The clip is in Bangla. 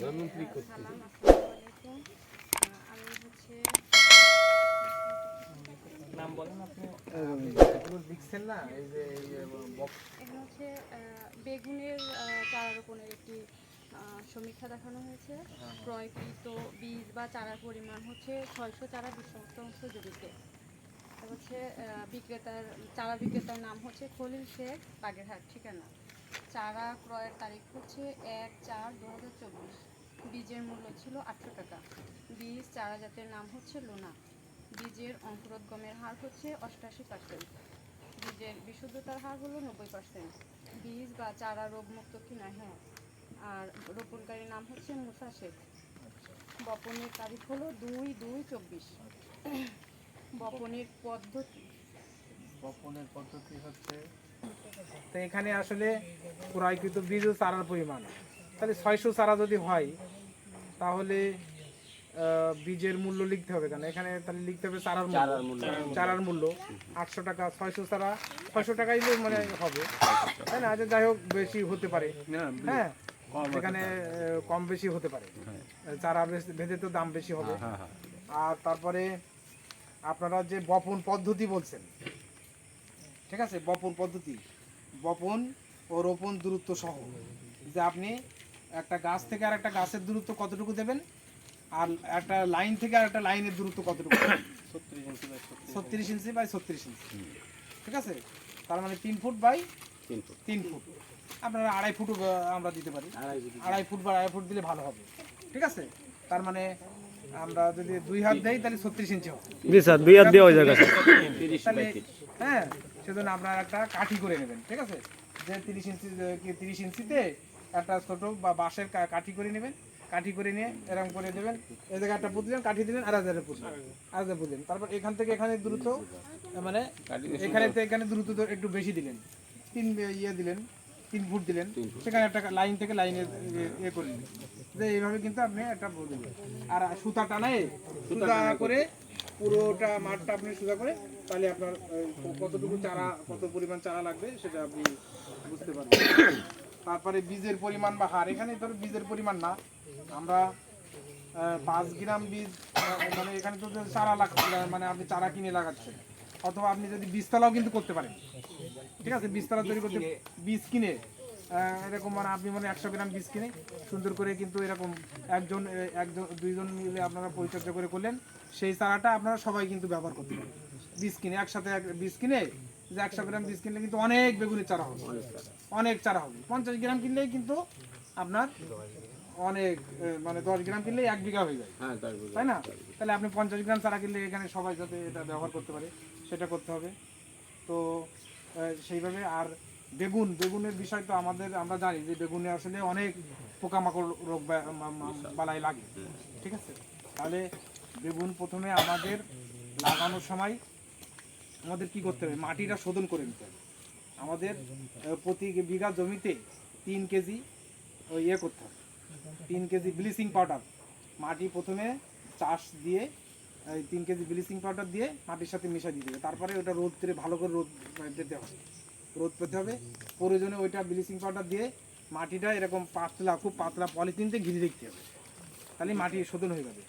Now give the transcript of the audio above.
প্রধানমন্ত্রী করতে আমি হচ্ছে নাম বলেন আপনি এগুলো লিখছেন না এই যে এখানে হচ্ছে বেগুনের চারা রোপণের একটি সমীক্ষা দেখানো হয়েছে। ক্রয়কৃত বীজ বা চারার পরিমাণ হচ্ছে 600 চারা বিশ্বস্ত জমিতে। হচ্ছে চারা বিক্রেতার নাম হচ্ছে খলিল শেখ, বাগেরহাট ঠিকানা। চারা ক্রয়ের তারিখ হচ্ছে 1/4/2024। বীজের মূল্য ছিল 800 টাকা। বীজ চারা জাতের নাম হচ্ছে লোনা। বীজের অঙ্কুরোদ্গমের হার হচ্ছে 88%। বীজের বিশুদ্ধতার হার হলো 90%। বীজ বা চারা রোগমুক্ত কিনা হ্যাঁ। আর রোপণকারীর নাম হচ্ছে মুসা শেখ। বপনের তারিখ হলো 2/2/24। বপনের পদ্ধতি হচ্ছে তো এখানে আসলে ক্রয়কৃত বীজ ও চারার পরিমাণ তাহলে 600 চারা যদি হয় তাহলে বীজের মূল্য লিখতে হবে, কেন এখানে তাহলে লিখতে হবে চারার মূল্য 800 টাকা। 600 চারা 600 টাকাই মানে হবে, তাই না? আচ্ছা যাই হোক, বেশি হতে পারে, হ্যাঁ এখানে কম বেশি হতে পারে, চারা ভেদে তো দাম বেশি হবে। আর তারপরে আপনারা যে বপন পদ্ধতি বলছেন, ঠিক আছে, বপন ও রোপণ দূরত্ব সহ, যে আপনি একটা গাছ থেকে আর একটা গাছের দূরত্ব কতটুকু দেবেন, আর একটা লাইন থেকে আর একটা লাইনের দূরত্ব কতটুকু, 36 ইঞ্চি বাই 36 ইঞ্চি, ঠিক আছে। তার মানে 3 ফুট বাই 3 ফুট। আপনারা 2.5 ফুট আমরা দিতে পারি, 2.5 ফুট বা 2.5 ফুট দিলে ভালো হবে, ঠিক আছে। তার মানে আমরা যদি 2 হাত দেই তাহলে 36 ইঞ্চি হবে, 2 হাত দিয়ে ওই জায়গা তাহলে হ্যাঁ, সেজন্য আপনারা একটা কাঠি করে নেবেন, ঠিক আছে। যে 30 ইঞ্চিতে একটা ছোট বা বাঁশের কাঠি করে নেবেন, কাঠি করে নিয়ে এরকম করে দেবেন, এই জায়গায় একটা পুঁতলেন, কাঠি দিলেন, আর হাজারে পুঁতলেন, তারপর এখান থেকে এখানে দ্রুত মানে এখানে থেকে এখানে দ্রুত একটু বেশি দিলেন, 3 ফুট দিলেন, সেখানে একটা লাইন থেকে লাইনে করে নিলেন, যে এইভাবে কিন্তু আপনি একটা বলবেন। আর সুতা টানায় সুতা করে পুরোটা মাঠটা আপনি সুতা করে, তাহলে আপনার কতটুকু চারা, কত পরিমাণ চারা লাগবে সেটা আপনি বুঝতে পারবেন। তারপরে বীজের পরিমাণ বা হার, এখানে ধরো বীজের পরিমাণ না, আমরা 5 গ্রাম বীজ, মানে এখানে তো চারা মানে আপনি চারা কিনে লাগাচ্ছেন, অথবা আপনি যদি বীজতলাও কিন্তু করতে পারেন, ঠিক আছে। বীজতলা তৈরি করতে বীজ কিনে এরকম মানে আপনি মানে 100 গ্রাম বীজ কিনে সুন্দর করে কিন্তু এরকম একজন দুইজন মিলে আপনারা পরিচর্যা করে করলেন, সেই চারাটা আপনারা সবাই কিন্তু ব্যবহার করতে পারেন। বীজ কিনে একসাথে বীজ কিনে, যে 100 গ্রাম বীজ কিনলে কিন্তু অনেক বেগুনের চারা হবে, অনেক চারা হবে। 50 গ্রাম কিনলেই কিন্তু আপনার অনেক, মানে 10 গ্রাম কিনলেই 1 বিঘা হয়ে যায়, তাই না? তাহলে আপনি 50 গ্রাম চারা কিনলে এখানে সবাই যাতে এটা ব্যবহার করতে পারে সেটা করতে হবে। তো সেইভাবে। আর বেগুনের বিষয় তো আমরা জানি যে বেগুনে আসলে অনেক পোকামাকড় রোগ বালাই লাগে, ঠিক আছে। তাহলে বেগুন প্রথমে আমাদের লাগানোর সময় আমাদের কি করতে হবে, মাটিটা শোধন করে নিতে হবে। আমাদের প্রতি বিঘা জমিতে 3 কেজি করতে হবে, 3 কেজি ব্লিচিং পাউডার মাটি প্রথমে চাষ দিয়ে 3 কেজি ব্লিচিং পাউডার দিয়ে মাটির সাথে মিশিয়ে দিতে হবে। তারপরে ওটা রোদ করে ভালো করে রোদ দিতে হবে, রোদ পেতে হবে। প্রয়োজনে ওইটা ব্লিচিং পাউডার দিয়ে মাটিটা এরকম খুব পাতলা পলিথিনতে ঘিরে রাখতে হবে, তাহলে মাটি শোধন হয়ে যাবে।